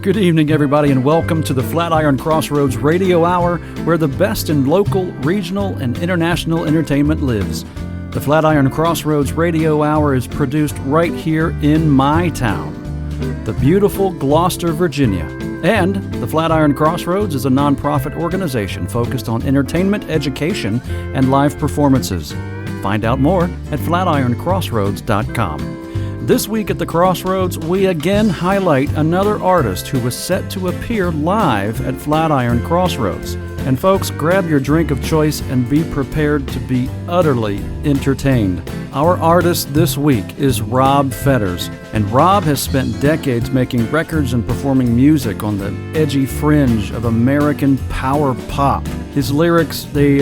Good evening, everybody, and welcome to the Flatiron Crossroads Radio Hour, where the best in local, regional, and international entertainment lives. The Flatiron Crossroads Radio Hour is produced right here in my town, the beautiful Gloucester, Virginia. And the Flatiron Crossroads is a nonprofit organization focused on entertainment, education, and live performances. Find out more at flatironcrossroads.com. This week at the Crossroads, we again highlight another artist who was set to appear live at Flatiron Crossroads. And folks, grab your drink of choice and be prepared to be utterly entertained. Our artist this week is Rob Fetters, and Rob has spent decades making records and performing music on the edgy fringe of American power pop. His lyrics, they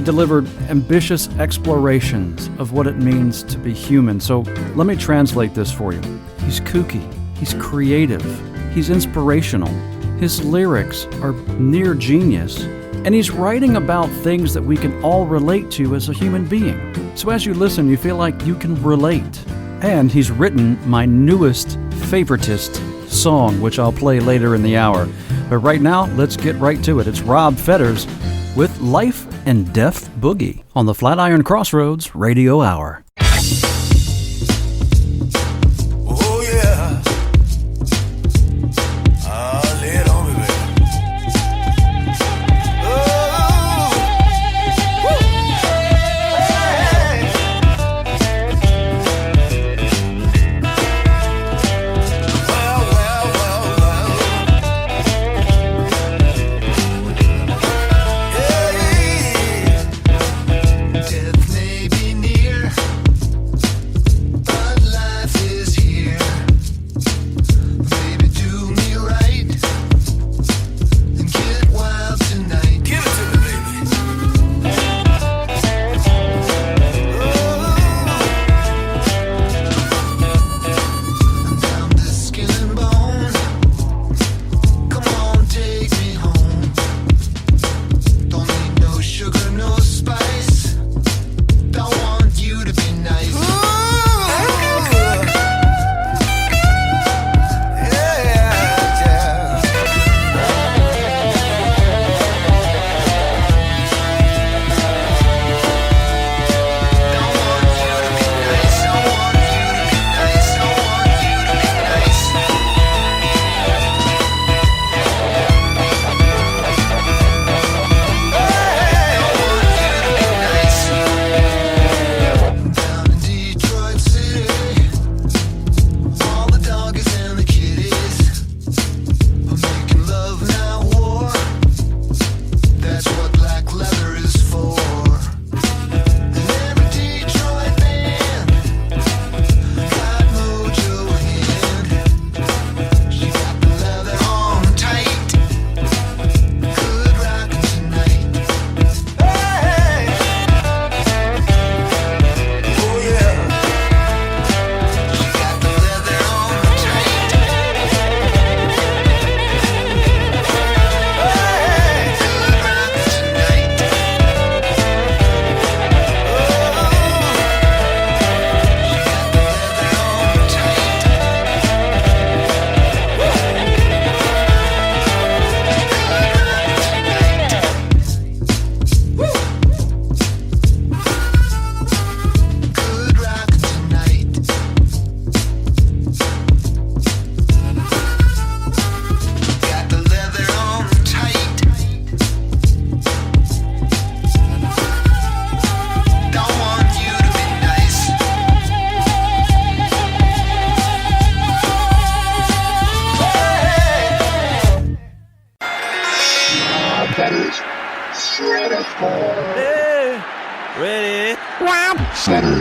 delivered ambitious explorations of what it means to be human. So let me translate this for you. He's kooky, he's creative, he's inspirational. His lyrics are near genius, and he's writing about things that we can all relate to as a human being. So as you listen, you feel like you can relate. And he's written my newest, favoritist song, which I'll play later in the hour. But right now, let's get right to it. It's Rob Fetters with Life and Death Boogie on the Flatiron Crossroads Radio Hour.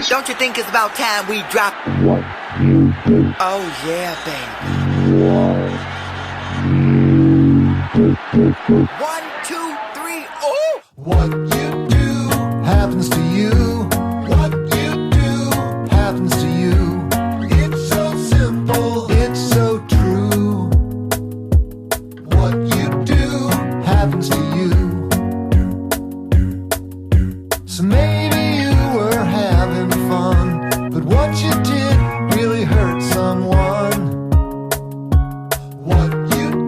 Don't you think it's about time we drop what you do? Oh yeah, baby. What you do? 1, 2, 3, oh! What you do happens to you. What you do happens to you. It's so simple, it's so true. What you do happens to you. So maybe you were having fun, but what you did really hurt someone. What you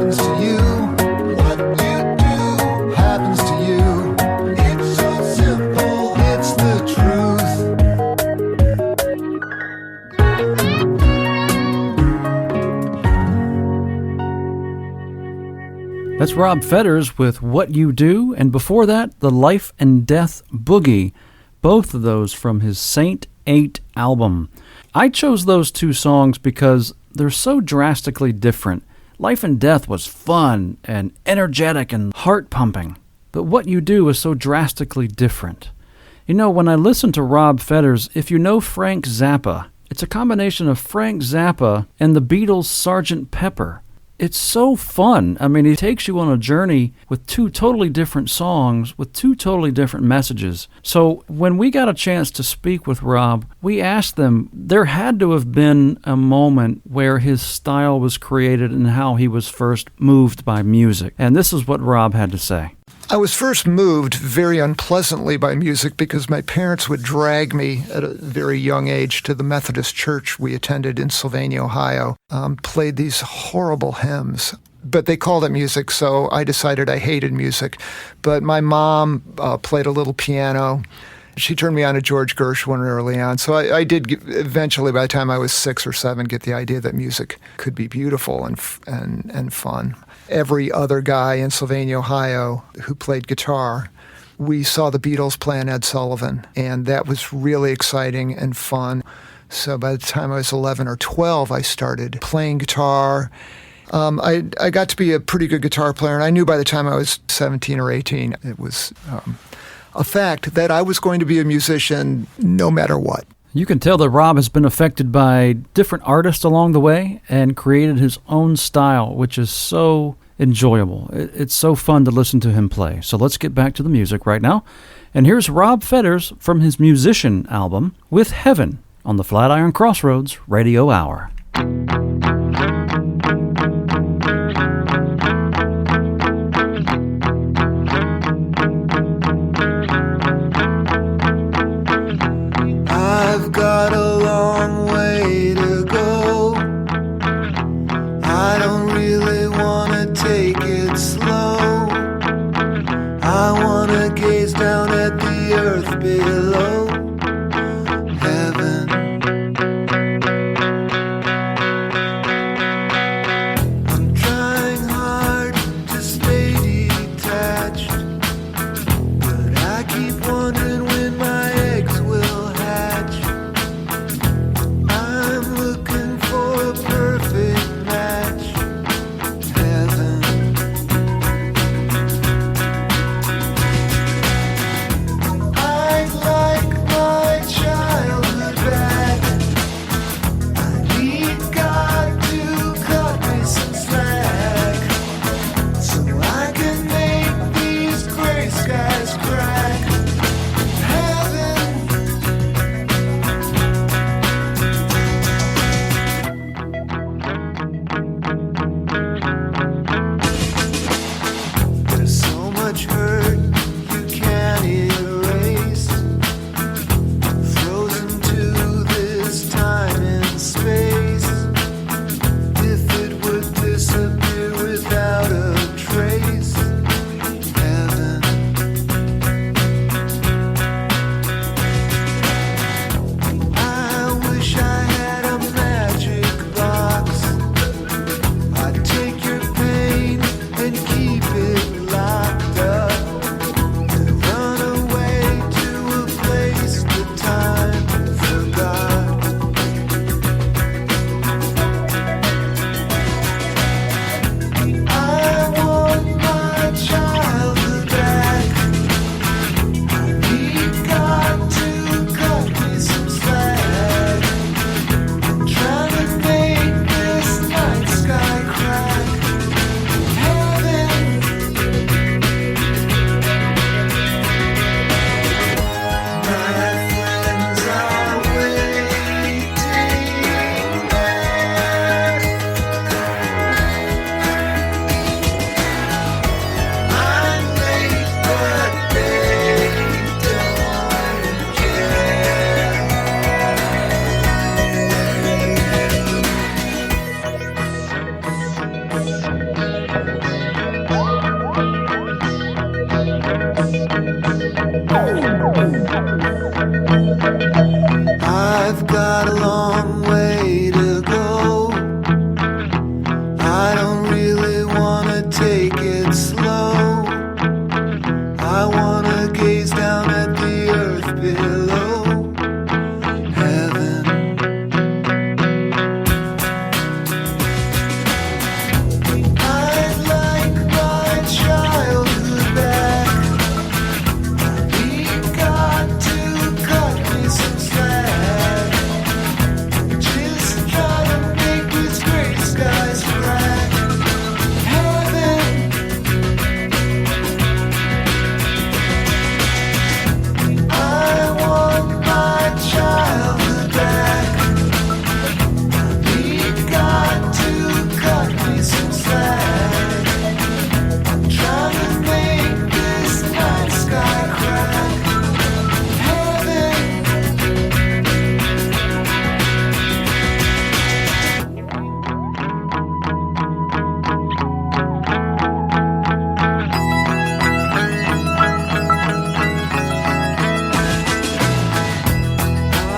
happens to you. What you do happens to you. It's so simple, it's the truth. That's Rob Fetters with What You Do, and before that, The Life and Death Boogie, both of those from his Saint 8 album. I chose those two songs because they're so drastically different. Life and Death was fun and energetic and heart-pumping, but What You Do is so drastically different. You know, when I listen to Rob Fetters, if you know Frank Zappa, it's a combination of Frank Zappa and the Beatles' Sgt. Pepper. It's so fun. I mean, he takes you on a journey with two totally different songs, with two totally different messages. So when we got a chance to speak with Rob, we asked them, there had to have been a moment where his style was created and how he was first moved by music. And this is what Rob had to say. I was first moved very unpleasantly by music because my parents would drag me at a very young age to the Methodist church we attended in Sylvania, Ohio, played these horrible hymns. But they called it music, so I decided I hated music. But my mom played a little piano. She turned me on to George Gershwin early on. So I did eventually, by the time I was 6 or 7, get the idea that music could be beautiful and fun. Every other guy in Sylvania, Ohio, who played guitar, we saw the Beatles playing Ed Sullivan, and that was really exciting and fun. So by the time I was 11 or 12, I started playing guitar. I got to be a pretty good guitar player, and I knew by the time I was 17 or 18, it was a fact that I was going to be a musician no matter what. You can tell that Rob has been affected by different artists along the way and created his own style, which is so enjoyable. It's so fun to listen to him play. So let's get back to the music right now. And here's Rob Fetters from his Musician album, With Heaven, on the Flatiron Crossroads Radio Hour. I've got a long way to go. I don't really want to take it slow. I want to gaze down at the earth below. Heaven. I've got a long way to go. I don't really wanna take it slow. I wanna gaze down at the earth below. Heaven. I'd like my childhood back. We got to cut me some slack. Just try to make these gray skies black. Heaven. I want my childhood back. We got to cut me some slack. Trying to make this night sky crack. Heaven.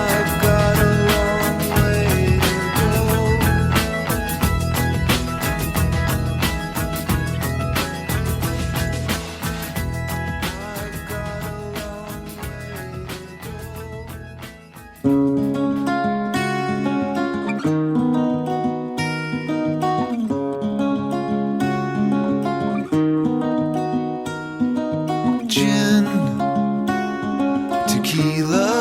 I've got a long way to go. I've got a long way to go. Gin, tequila,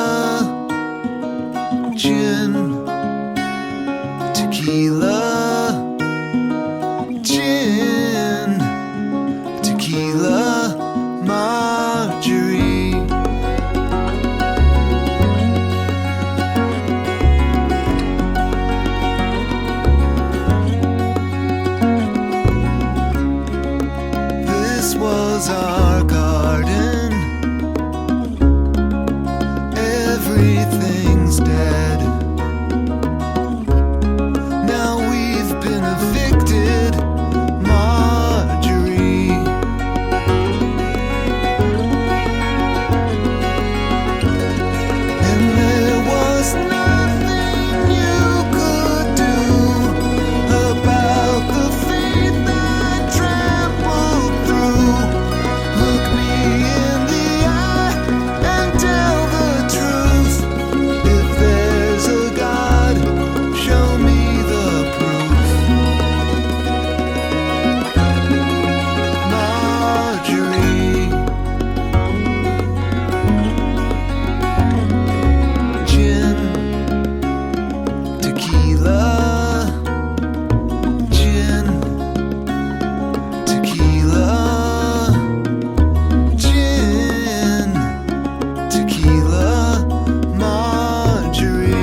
gin, tequila, gin, tequila, Marjorie. This was our garden. Everything's dead. Now we've been evicted, Marjorie. And there was nothing you could do about the fate that trampled through. Look me in the eye and tell the truth. If there's a God, show me the proof. Marjorie. Gin, tequila, gin, tequila, gin, tequila, Marjorie.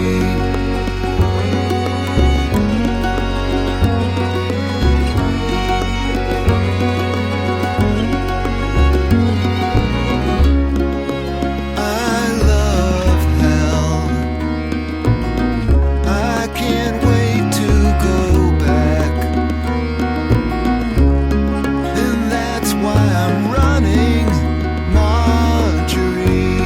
I love hell. I can't wait to go back. And that's why I'm running, Marjorie.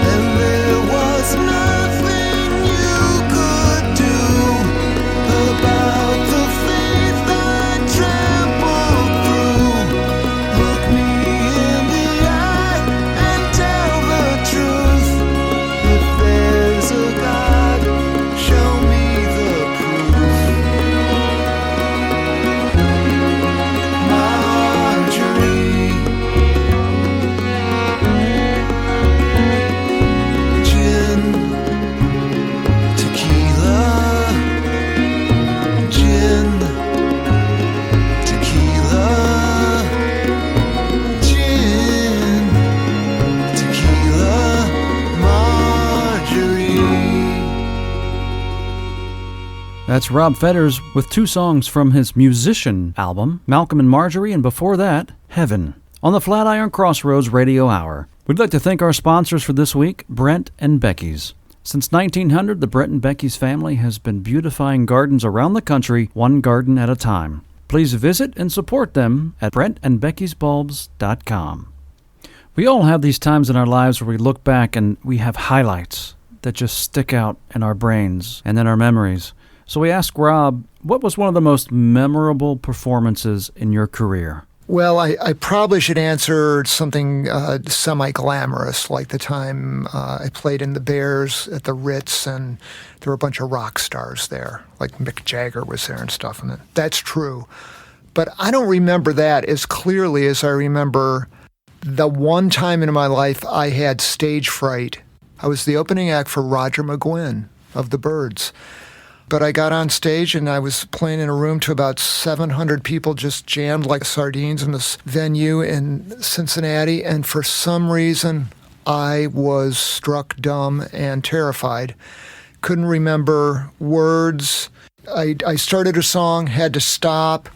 And there was nothing you could do about the fate that trampled through. Look me in the eye and tell the truth. If there's a God, show me the proof. Marjorie. Gin, tequila, gin, tequila, gin, tequila, Marjorie. That's Rob Fetters with two songs from his Musician album, Malcolm and Marjorie, and before that, Heaven, on the Flatiron Crossroads Radio Hour. We'd like to thank our sponsors for this week, Brent and Becky's. Since 1900, the Brent and Becky's family has been beautifying gardens around the country, one garden at a time. Please visit and support them at BrentandBecky'sBulbs.com. We all have these times in our lives where we look back and we have highlights that just stick out in our brains and in our memories. So we asked Rob, what was one of the most memorable performances in your career? Well, I probably should answer something semi-glamorous, like the time I played in the Bears at the Ritz, and there were a bunch of rock stars there, like Mick Jagger was there and stuff, and that's true. But I don't remember that as clearly as I remember the one time in my life I had stage fright. I was the opening act for Roger McGuinn of the Byrds. But I got on stage and I was playing in a room to about 700 people just jammed like sardines in this venue in Cincinnati. And for some reason, I was struck dumb and terrified. Couldn't remember words. I started a song, had to stop.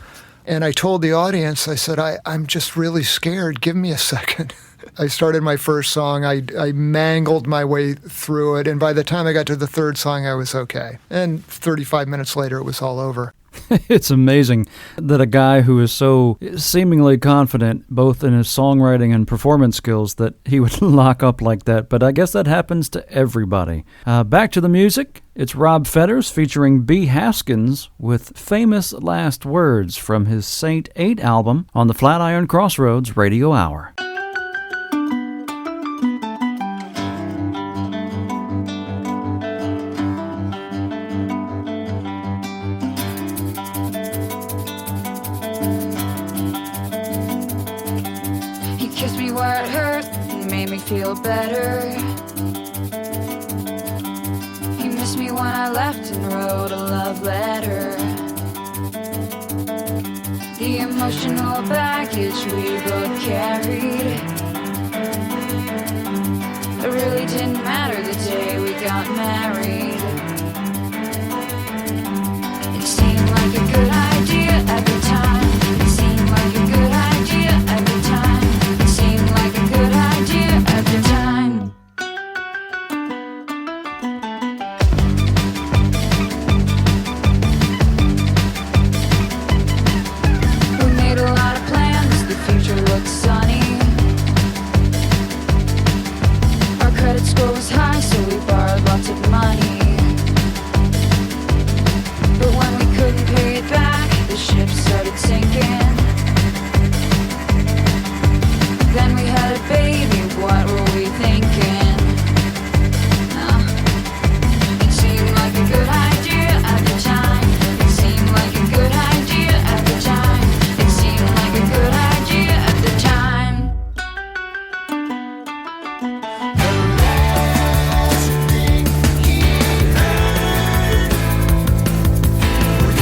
And I told the audience, I said, I'm just really scared. Give me a second. I started my first song. I mangled my way through it. And by the time I got to the third song, I was okay. And 35 minutes later, it was all over. It's amazing that a guy who is so seemingly confident, both in his songwriting and performance skills, that he would lock up like that. But I guess that happens to everybody. Back to the music. It's Rob Fetters featuring B. Haskins with Famous Last Words from his Saint 8 album on the Flatiron Crossroads Radio Hour. Where it hurt and made me feel better. He missed me when I left and wrote a love letter. The emotional baggage we both carried, it really didn't matter the day we got married. It seemed like a good idea at the time. It seemed like a good idea at the time. Good idea at the time. We made a lot of plans, the future looked sunny. Our credit score was high, so we borrowed lots of money. But when we couldn't pay it back, the ship started sinking. Then we had a baby, what were we thinking? It seemed like a good idea at the time. It seemed like a good idea at the time. It seemed like a good idea at the time. The last thing he heard were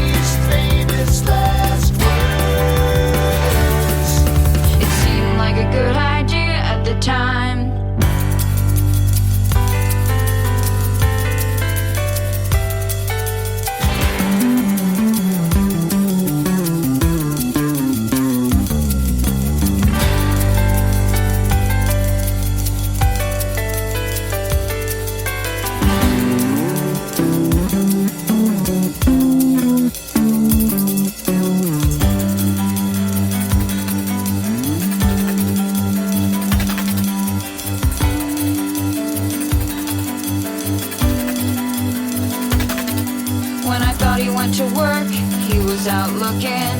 these famous last words. It seemed like a good idea at the time. When I thought he went to work, he was out looking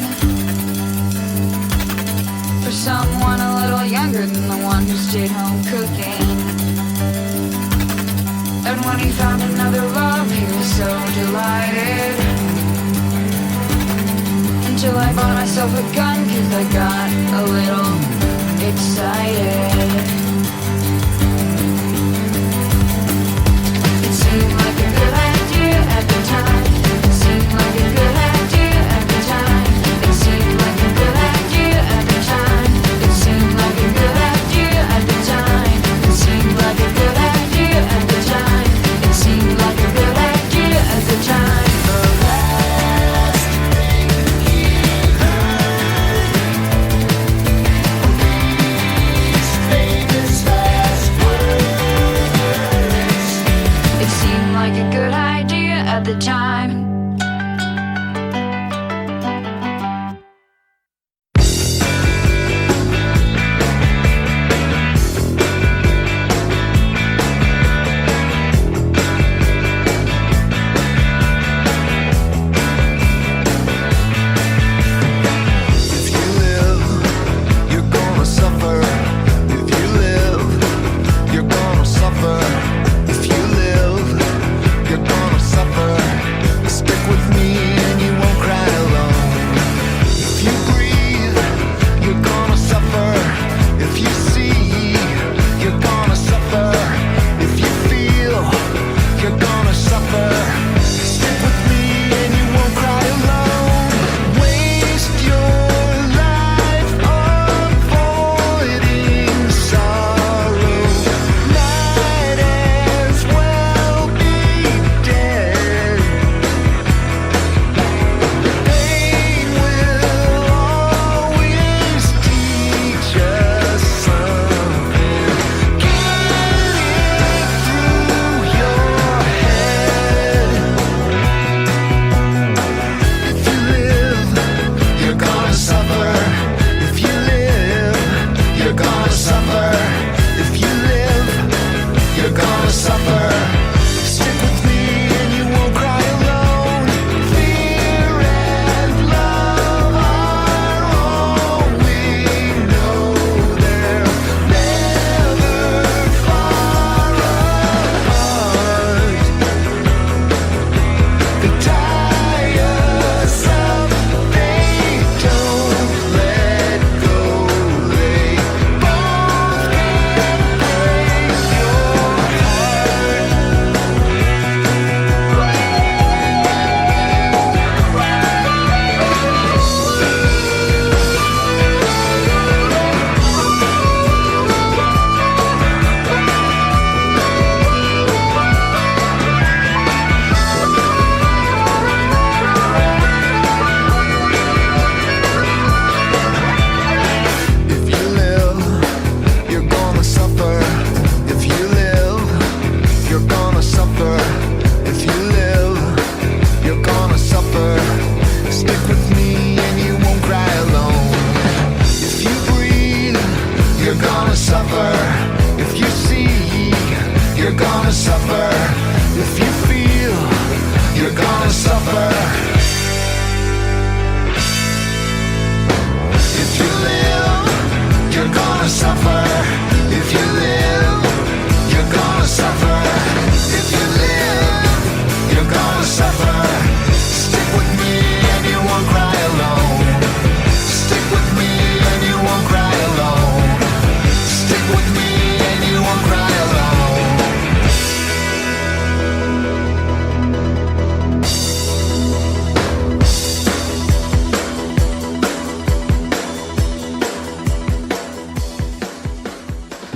for someone a little younger than the one who stayed home cooking. And when he found another love, he was so delighted. Until I bought myself a gun, 'cause I got a little excited. It seemed like a good idea at the time. It seemed like a good idea at the time. It seemed like a good idea at the time. It seemed like a good idea at the time. It seemed like a good idea at the time. It seemed like a good idea at the time. The last thing he heard were these famous last words. It seemed like a good idea at the time.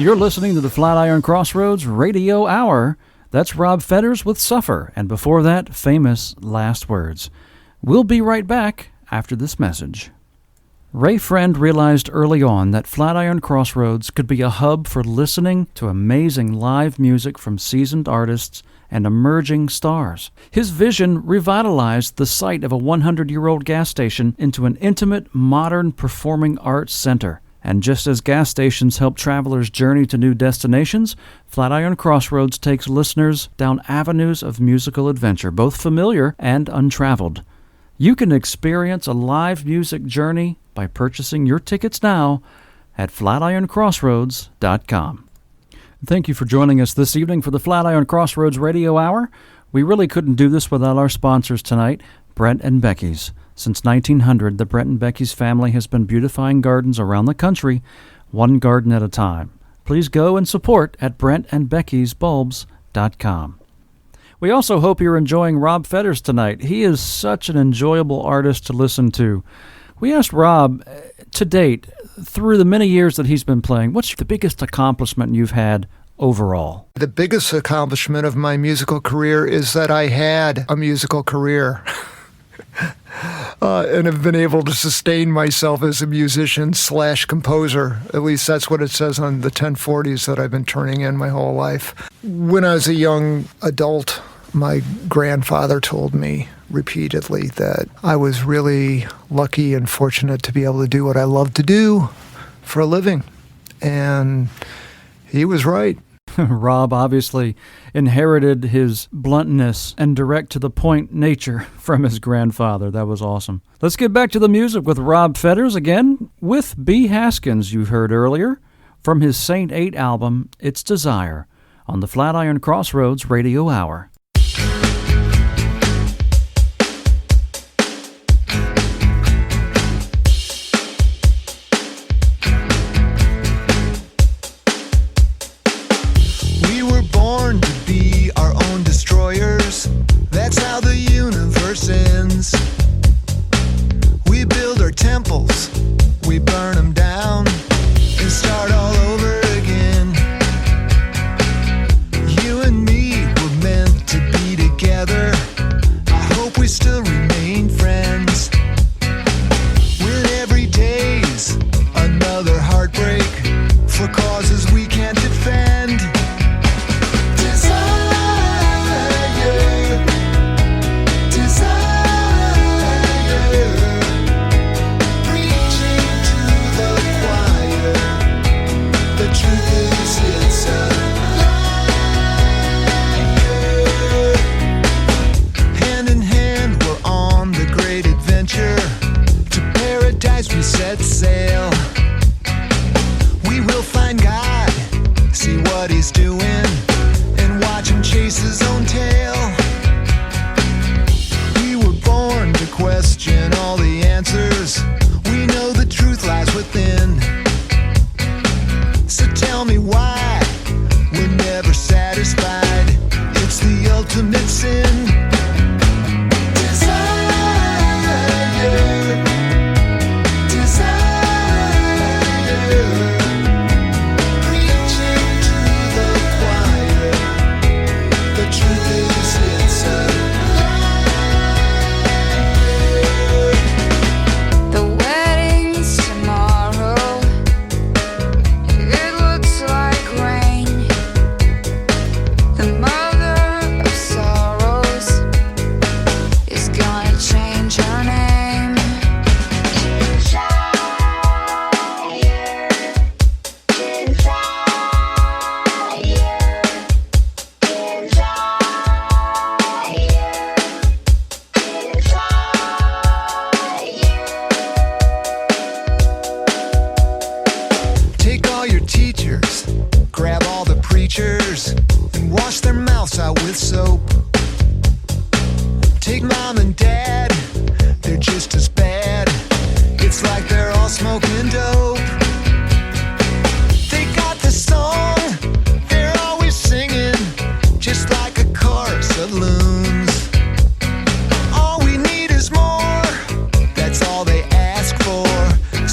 You're listening to the Flatiron Crossroads Radio Hour. That's Rob Fetters with Suffer, and before that, famous Last Words. We'll be right back after this message. Ray Friend realized early on that Flatiron Crossroads could be a hub for listening to amazing live music from seasoned artists and emerging stars. His vision revitalized the site of a 100-year-old gas station into an intimate, modern performing arts center. And just as gas stations help travelers journey to new destinations, Flatiron Crossroads takes listeners down avenues of musical adventure, both familiar and untraveled. You can experience a live music journey by purchasing your tickets now at flatironcrossroads.com. Thank you for joining us this evening for the Flatiron Crossroads Radio Hour. We really couldn't do this without our sponsors tonight, Brent and Becky's. Since 1900, the Brent and Becky's family has been beautifying gardens around the country, one garden at a time. Please go and support at brentandbeckysbulbs.com. We also hope you're enjoying Rob Fetters tonight. He is such an enjoyable artist to listen to. We asked Rob, to date, through the many years that he's been playing, what's the biggest accomplishment you've had overall? The biggest accomplishment of my musical career is that I had a musical career. And have been able to sustain myself as a musician / composer. At least that's what it says on the 1040s that I've been turning in my whole life. When I was a young adult, my grandfather told me repeatedly that I was really lucky and fortunate to be able to do what I love to do for a living. And he was right. Rob obviously inherited his bluntness and direct-to-the-point nature from his grandfather. That was awesome. Let's get back to the music with Rob Fetters again with B. Haskins, you heard earlier, from his Saint 8 album, It's Desire, on the Flatiron Crossroads Radio Hour. That's how the universe ends. We build our temples, we burn them down, and start all over again. You and me were meant to be together. I hope we still remain friends. When every day's another heartbreak for causes we can't defend. We set sail. We will find God, see what he's doing, and watch him chase his own tail. We were born to question all the answers. We know the truth lies within. So tell me why we're never satisfied. It's the ultimate sin.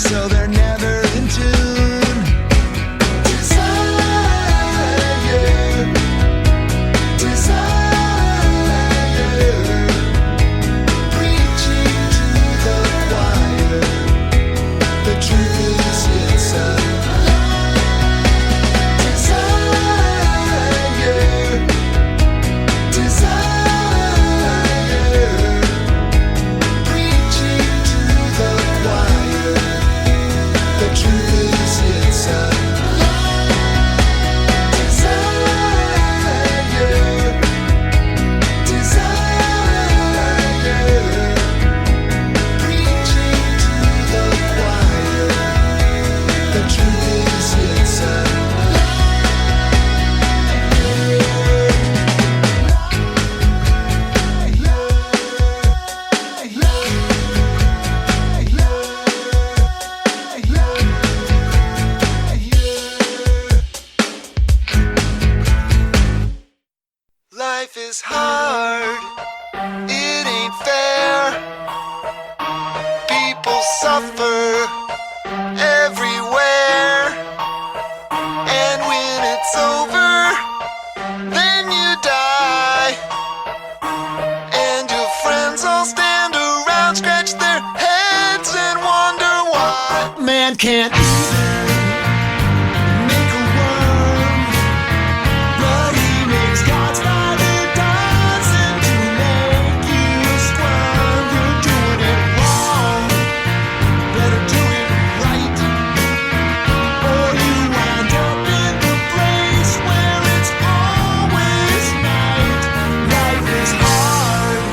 So they're never in tune. Desire. man can't even make a worm, but he makes God's Father dancing to make you squirm. You're doing it wrong, better do it right, or you wind up in the place where it's always night. Life is hard.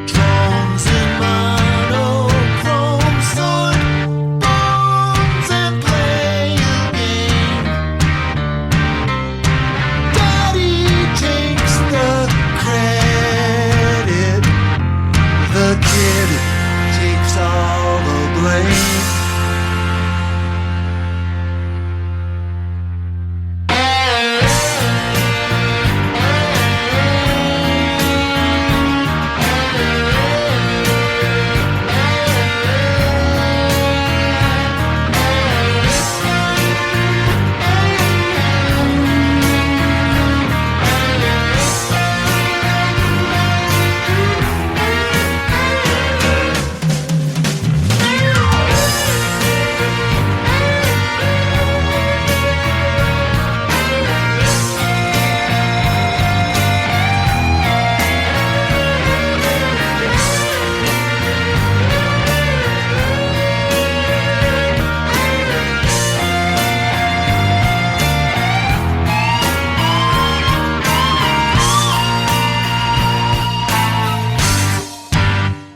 Drones in monochrome sword, bones and play a game. Daddy takes the credit, the kid takes all the blame.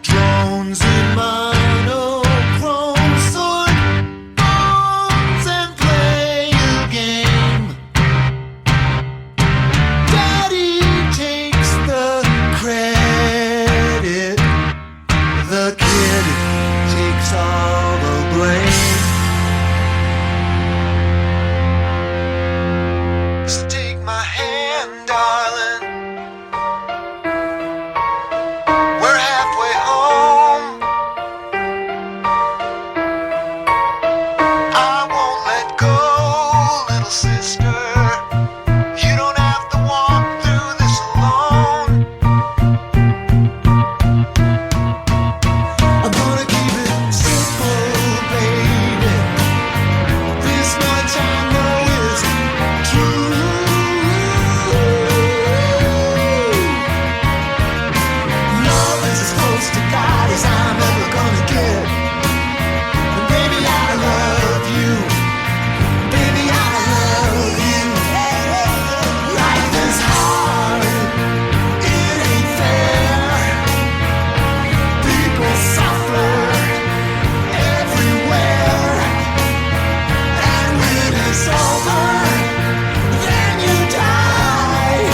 Drones in monochrome sword, bones and play a game. Daddy takes the credit, the kid takes all the blame. So take my hand, darling. We're halfway home. I won't let go, little sister. You don't have to walk through this alone. I'm gonna keep it simple, baby. This much I know is true. Love is as close to God as I'm ever gonna get. And baby, I love you. Baby, I love you. Life is hard. It ain't fair. People suffer everywhere. And when it's over, then you die.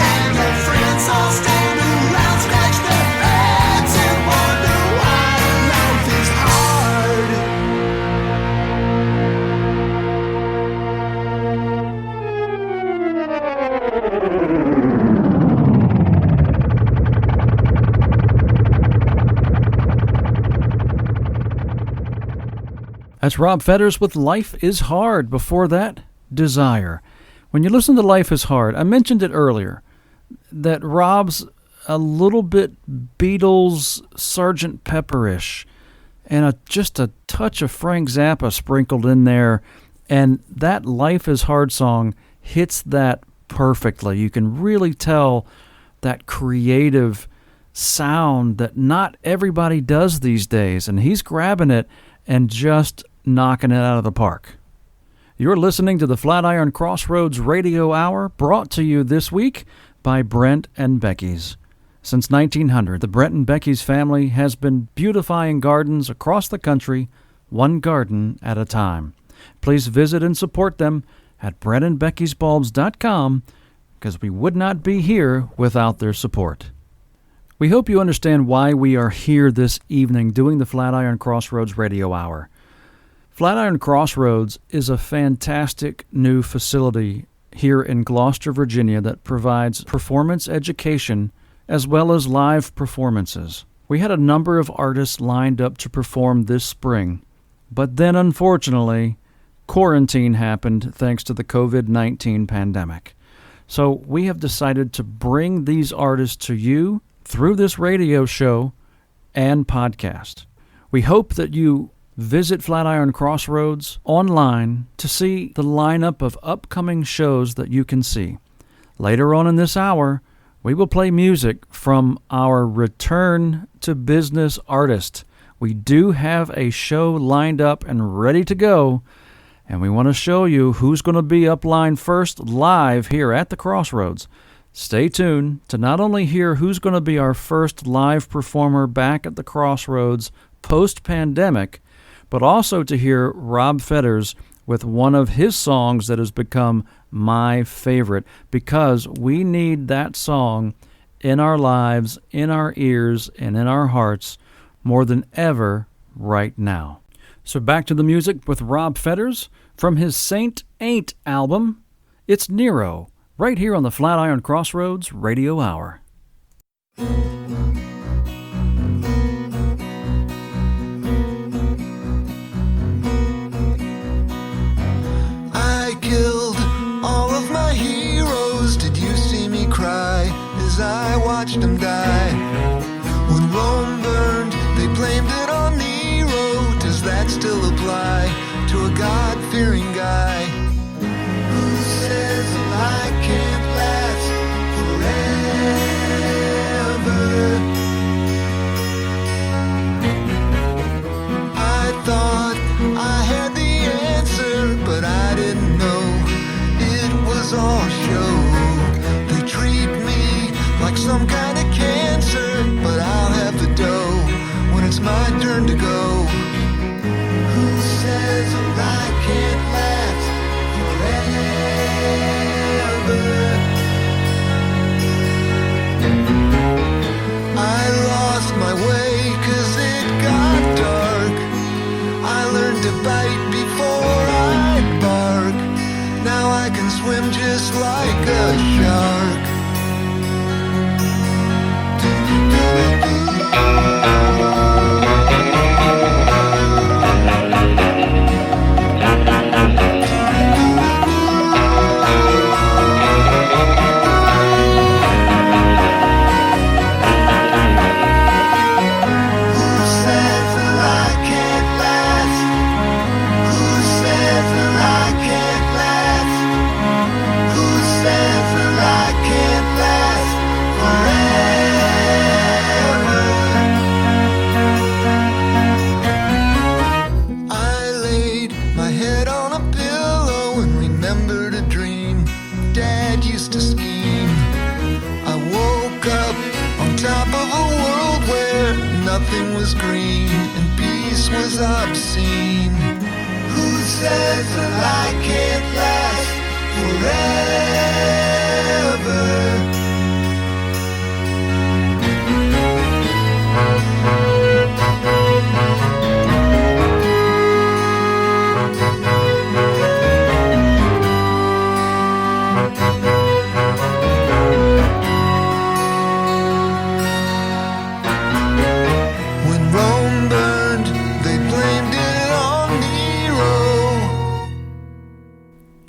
And your friends all stand around, scratch their heads and wonder why life is hard. That's Rob Fetters with Life is Hard. Before that, Desire. When you listen to Life is Hard, I mentioned it earlier, that Rob's a little bit Beatles, Sgt. Pepper-ish, and just a touch of Frank Zappa sprinkled in there, and that Life is Hard song hits that perfectly. You can really tell that creative sound that not everybody does these days, and he's grabbing it and just knocking it out of the park. You're listening to the Flatiron Crossroads Radio Hour, brought to you this week by Brent and Becky's. Since 1900, the Brent and Becky's family has been beautifying gardens across the country, one garden at a time. Please visit and support them at brentandbeckysbulbs.com, because we would not be here without their support. We hope you understand why we are here this evening doing the Flatiron Crossroads Radio Hour. Flatiron Crossroads is a fantastic new facility here in Gloucester, Virginia that provides performance education as well as live performances. We had a number of artists lined up to perform this spring, but then unfortunately, quarantine happened thanks to the COVID-19 pandemic. So we have decided to bring these artists to you through this radio show and podcast. We hope that you visit Flatiron Crossroads online to see the lineup of upcoming shows that you can see. Later on in this hour, we will play music from our Return to Business artist. We do have a show lined up and ready to go, and we want to show you who's going to be up line first live here at the Crossroads. Stay tuned to not only hear who's going to be our first live performer back at the Crossroads post-pandemic, but also to hear Rob Fetters with one of his songs that has become my favorite, because we need that song in our lives, in our ears, and in our hearts more than ever right now. So back to the music with Rob Fetters from his Saint Ain't album. It's Nero, right here on the Flatiron Crossroads Radio Hour. I killed all of my heroes. Did you see me cry as I watched them die? When Rome burned, they blamed it on Nero. Does that still apply to a God-fearing guy who says I can't last forever? I thought I had the answer, but I didn't know it was all show. They treat me like some kind of cancer, but I'll have the dough when it's my turn to go. Who says I can't last forever? I lost my way 'cause it got dark. I learned to bite before I bark. Now I can swim just like a shark. Nothing was green and peace was obscene. Who says that I can't last forever?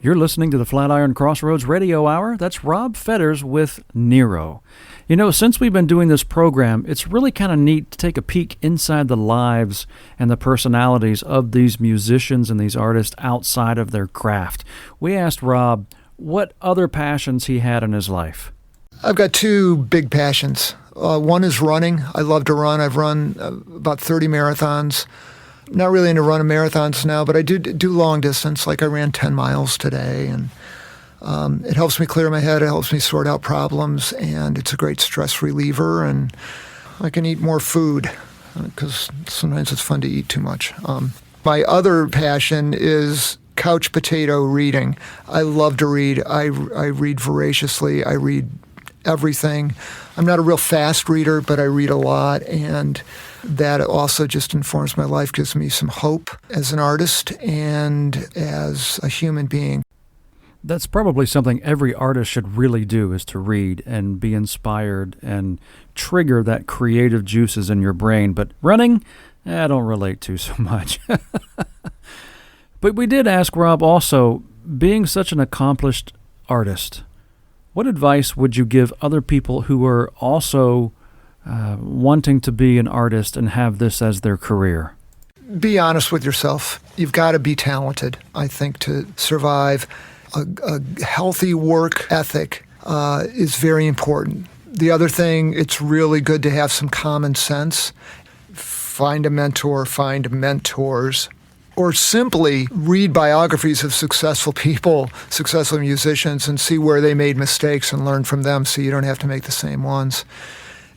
You're listening to the Flatiron Crossroads Radio Hour. That's Rob Fetters with Nero. You know, since we've been doing this program, it's really kind of neat to take a peek inside the lives and the personalities of these musicians and these artists outside of their craft. We asked Rob what other passions he had in his life. I've got two big passions. One is running. I love to run. I've run about 30 marathons. Not really into running marathons now, but I do long distance. Like I ran 10 miles today, and it helps me clear my head. It helps me sort out problems, and it's a great stress reliever. And I can eat more food because sometimes it's fun to eat too much. My other passion is couch potato reading. I love to read. I read voraciously. I read everything. I'm not a real fast reader, but I read a lot, and that also just informs my life, gives me some hope as an artist and as a human being. That's probably something every artist should really do, is to read and be inspired and trigger that creative juices in your brain. But running, I don't relate to so much. But we did ask Rob also, being such an accomplished artist, what advice would you give other people who are also wanting to be an artist and have this as their career? Be honest with yourself. You've got to be talented, I think, to survive. A healthy work ethic is very important. The other thing, it's really good to have some common sense. Find a mentor, find mentors, or simply read biographies of successful people, successful musicians, and see where they made mistakes and learn from them so you don't have to make the same ones.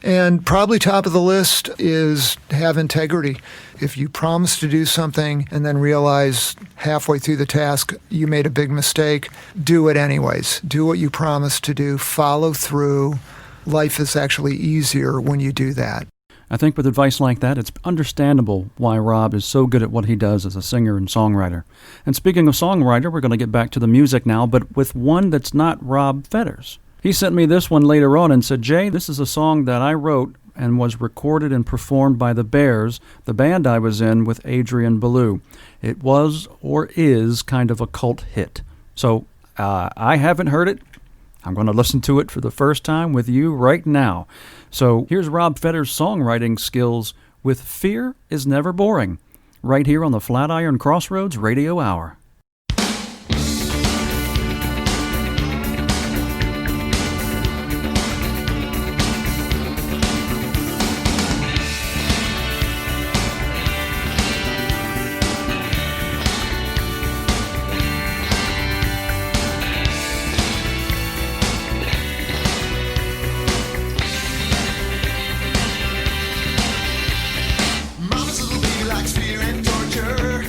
And probably top of the list is have integrity. If you promise to do something and then realize halfway through the task you made a big mistake, do it anyways. Do what you promised to do. Follow through. Life is actually easier when you do that. I think with advice like that, it's understandable why Rob is so good at what he does as a singer and songwriter. And speaking of songwriter, we're going to get back to the music now, but with one that's not Rob Fetters. He sent me this one later on and said, Jay, this is a song that I wrote and was recorded and performed by the Bears, the band I was in with Adrian Belew. It was or is kind of a cult hit. So I haven't heard it. I'm going to listen to it for the first time with you right now. So here's Rob Fetters' songwriting skills with Fear is Never Boring, right here on the Flatiron Crossroads Radio Hour. Mama's little baby likes fear and torture.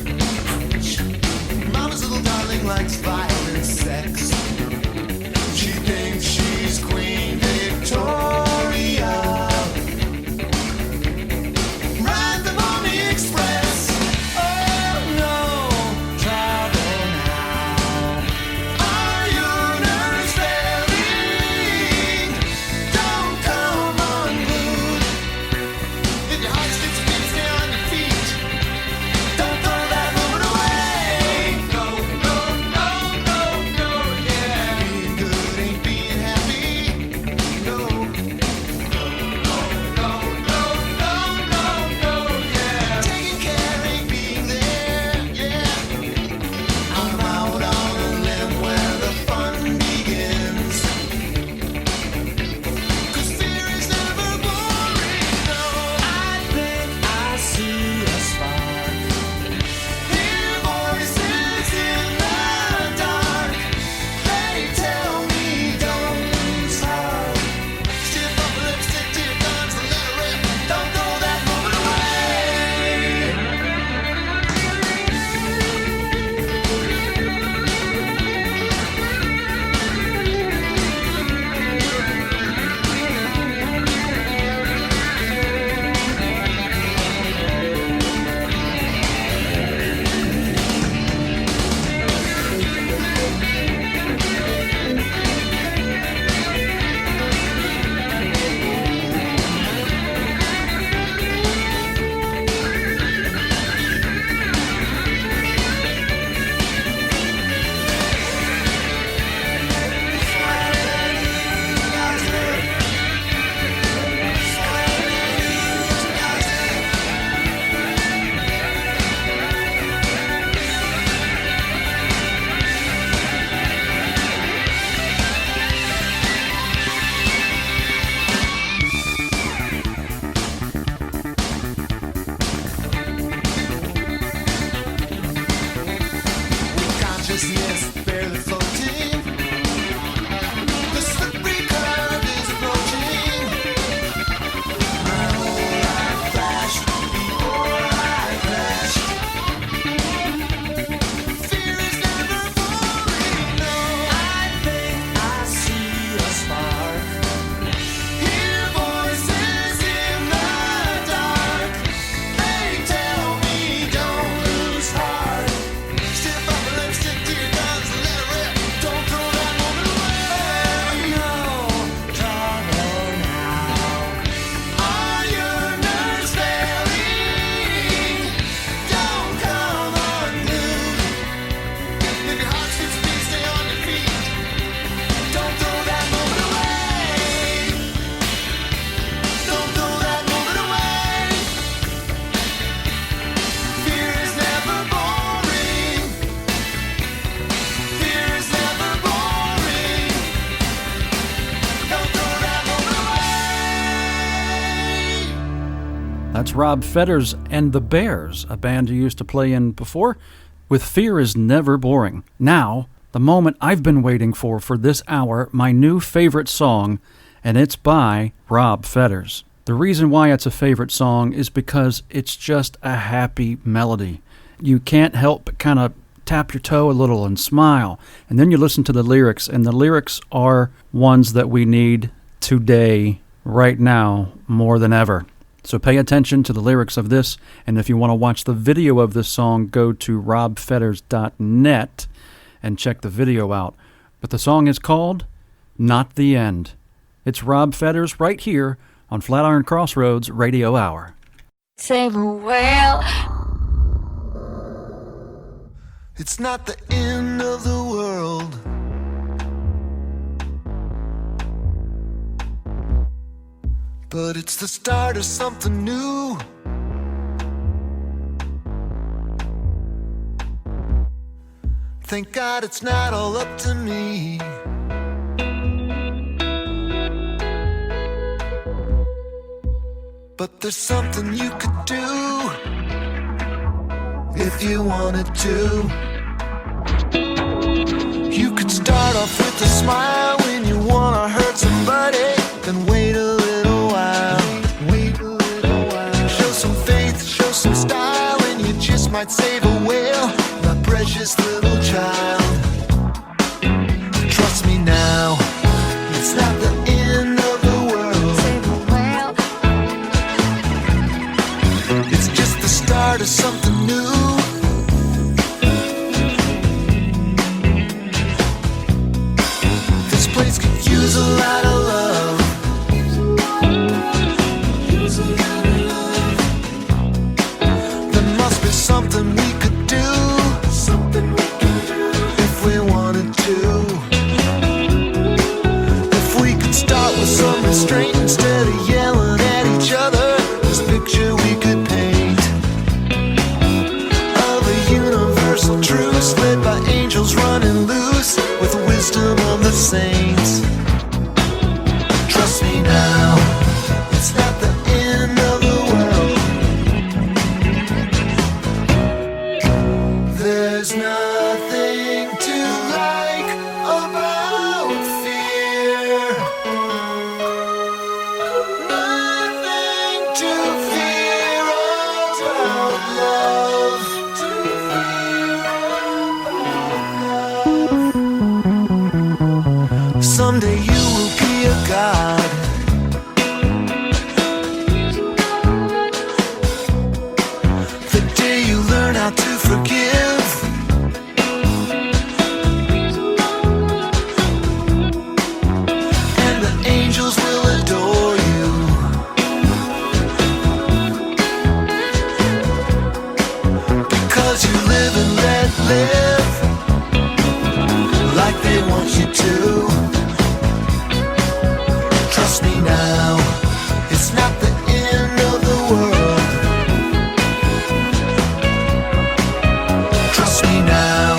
That's Rob Fetters and the Bears, a band you used to play in before, with Fear is Never Boring. Now, the moment I've been waiting for this hour, my new favorite song, and it's by Rob Fetters. The reason why it's a favorite song is because it's just a happy melody. You can't help but kind of tap your toe a little and smile, and then you listen to the lyrics, and the lyrics are ones that we need today, right now, more than ever. So pay attention to the lyrics of this, and if you want to watch the video of this song, go to robfetters.net and check the video out. But the song is called Not the End. It's Rob Fetters right here on Flatiron Crossroads Radio Hour. Save a whale. It's not the end of the world. But it's the start of something new. Thank God it's not all up to me. But there's something you could do if you wanted to. You could start off with a smile when you wanna hurt somebody, then wait a little while. Show some faith, show some style, and you just might save a whale, my precious little child. Trust me now, it's not the end of the world. Save a whale. It's just the start of something new. This place could use a lot of love. There must be something we could do, if we wanted to. If we could start with some restraint instead of yelling at each other, this picture we could paint of a universal truce led by angels running loose with the wisdom of the saints. Trust me now, it's not the end of the world. There's nothing to like about fear, nothing to fear about love. Someday you will be a god. The day you learn how to forgive. And the angels will adore you. Because you live and let live like they want you to. Trust me now, it's not the end of the world. Trust me now,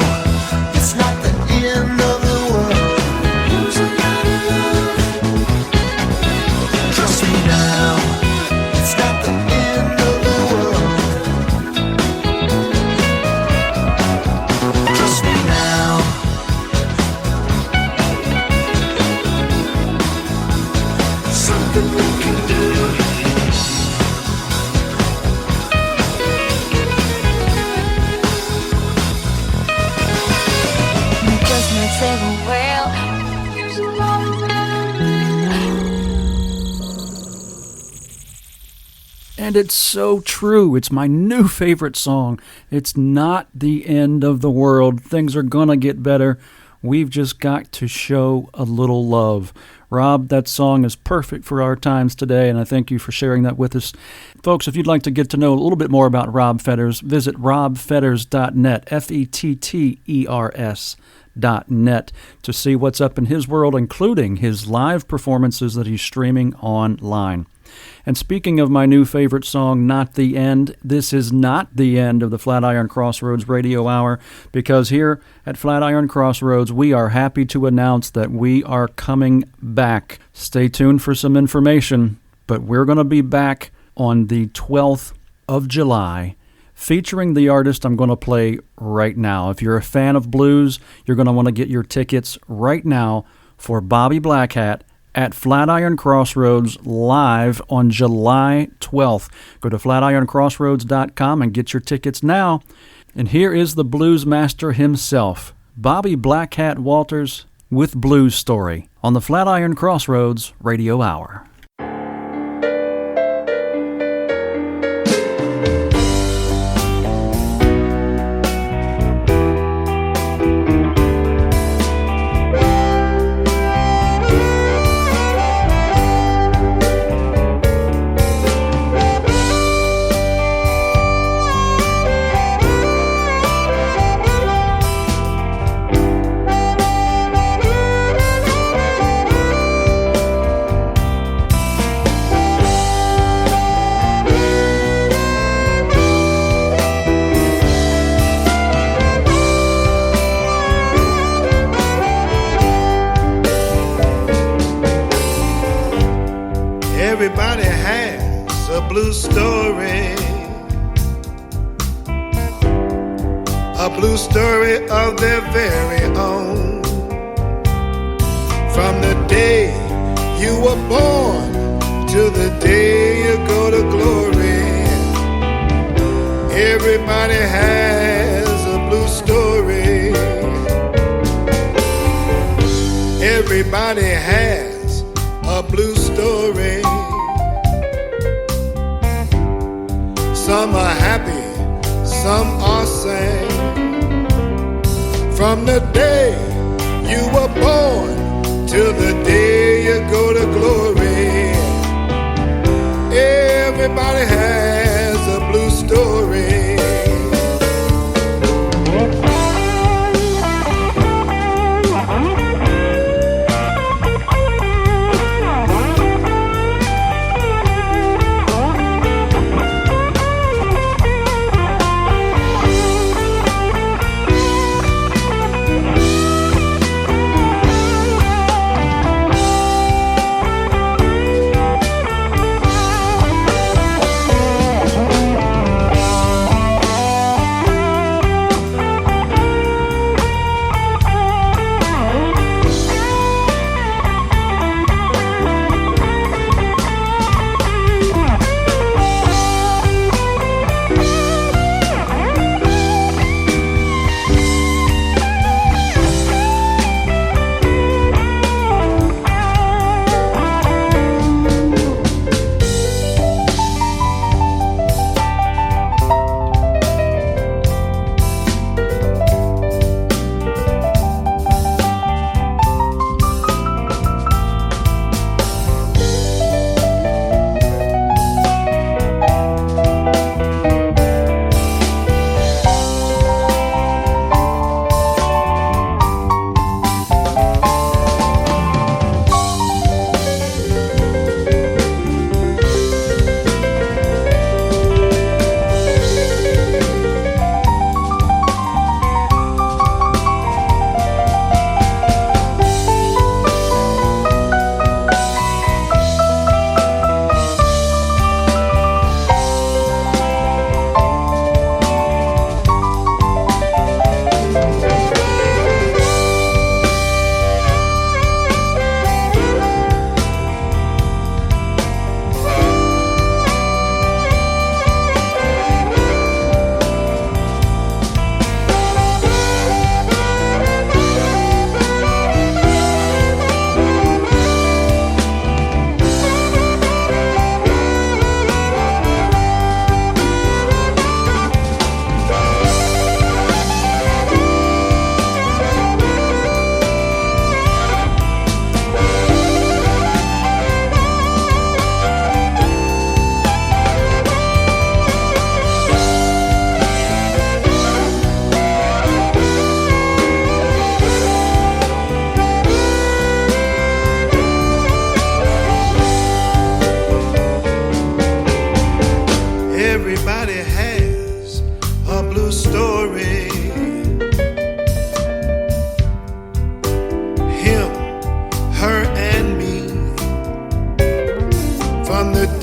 it's not the end of the world. Trust me now, it's not the end of the world. Trust me now. Something we can do. You just might save a whale. And it's so true. It's my new favorite song. It's not the end of the world. Things are going to get better. We've just got to show a little love. Rob, that song is perfect for our times today, and I thank you for sharing that with us. Folks, if you'd like to get to know a little bit more about Rob Fetters, visit robfetters.net, Fetters.net, to see what's up in his world, including his live performances that he's streaming online. And speaking of my new favorite song, Not the End, this is not the end of the Flatiron Crossroads Radio Hour, because here at Flatiron Crossroads, we are happy to announce that we are coming back. Stay tuned for some information, but we're going to be back on the 12th of July, featuring the artist I'm going to play right now. If you're a fan of blues, you're going to want to get your tickets right now for Bobby Blackhat at Flatiron Crossroads live on July 12th. Go to flatironcrossroads.com and get your tickets now. And here is the blues master himself, Bobby Blackhat Walters, with Blues Story on the Flatiron Crossroads Radio Hour. Everybody has a blues story, a blues story of their very own. From the day you were born to the day you go to glory, everybody has a blues story. Everybody has a blues story. Some are happy, some are sad. From the day you were born till the day you go to glory, everybody has a blue story.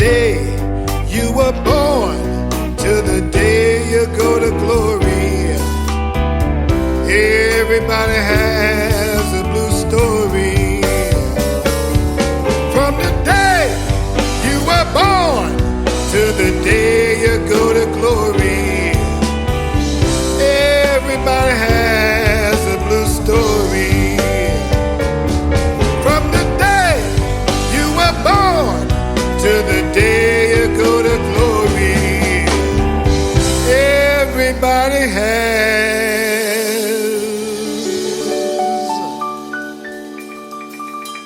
day you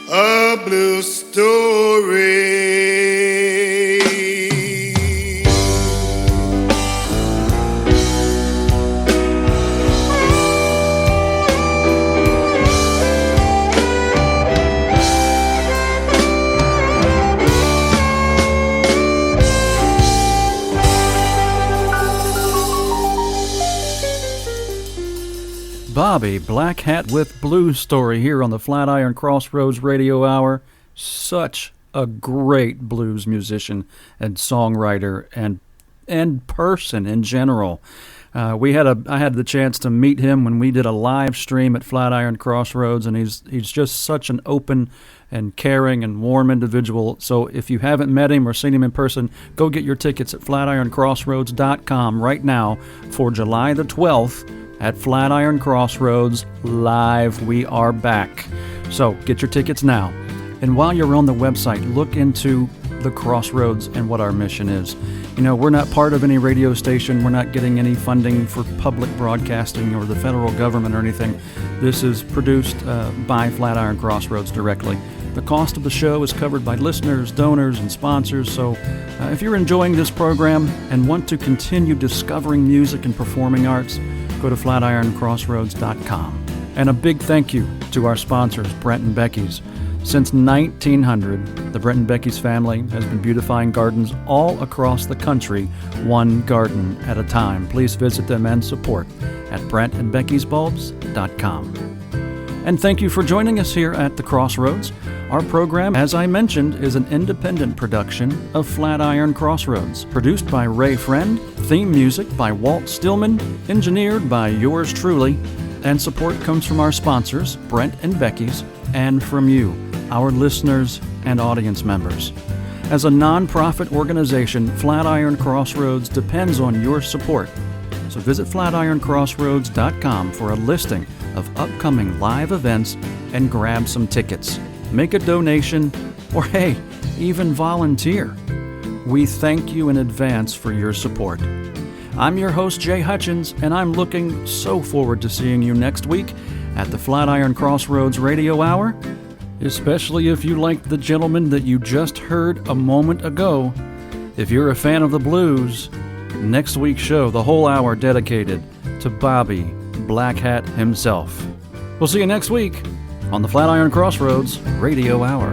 a blue story. Bobby, Black Hat with Blues Story here on the Flatiron Crossroads Radio Hour. Such a great blues musician and songwriter and person in general. I had the chance to meet him when we did a live stream at Flatiron Crossroads, and he's just such an open and caring and warm individual. So if you haven't met him or seen him in person, go get your tickets at flatironcrossroads.com right now for July the 12th. At Flatiron Crossroads Live, we are back. So get your tickets now. And while you're on the website, look into the Crossroads and what our mission is. You know, we're not part of any radio station. We're not getting any funding for public broadcasting or the federal government or anything. This is produced by Flatiron Crossroads directly. The cost of the show is covered by listeners, donors, and sponsors. So if you're enjoying this program and want to continue discovering music and performing arts, go to flatironcrossroads.com. And a big thank you to our sponsors, Brent and Becky's. Since 1900, the Brent and Becky's family has been beautifying gardens all across the country, one garden at a time. Please visit them and support at brentandbeckysbulbs.com. And thank you for joining us here at the Crossroads. Our program, as I mentioned, is an independent production of Flatiron Crossroads, produced by Ray Friend, theme music by Walt Stillman, engineered by yours truly, and support comes from our sponsors, Brent and Becky's, and from you, our listeners and audience members. As a non-profit organization, Flatiron Crossroads depends on your support. So visit flatironcrossroads.com for a listing of upcoming live events and grab some tickets. Make a donation, or hey, even volunteer. We thank you in advance for your support. I'm your host, Jay Hutchins, and I'm looking so forward to seeing you next week at the Flatiron Crossroads Radio Hour, especially if you like the gentleman that you just heard a moment ago. If you're a fan of the blues, next week's show, the whole hour dedicated to Bobby Black Hat himself. We'll see you next week on the Flatiron Crossroads Radio Hour.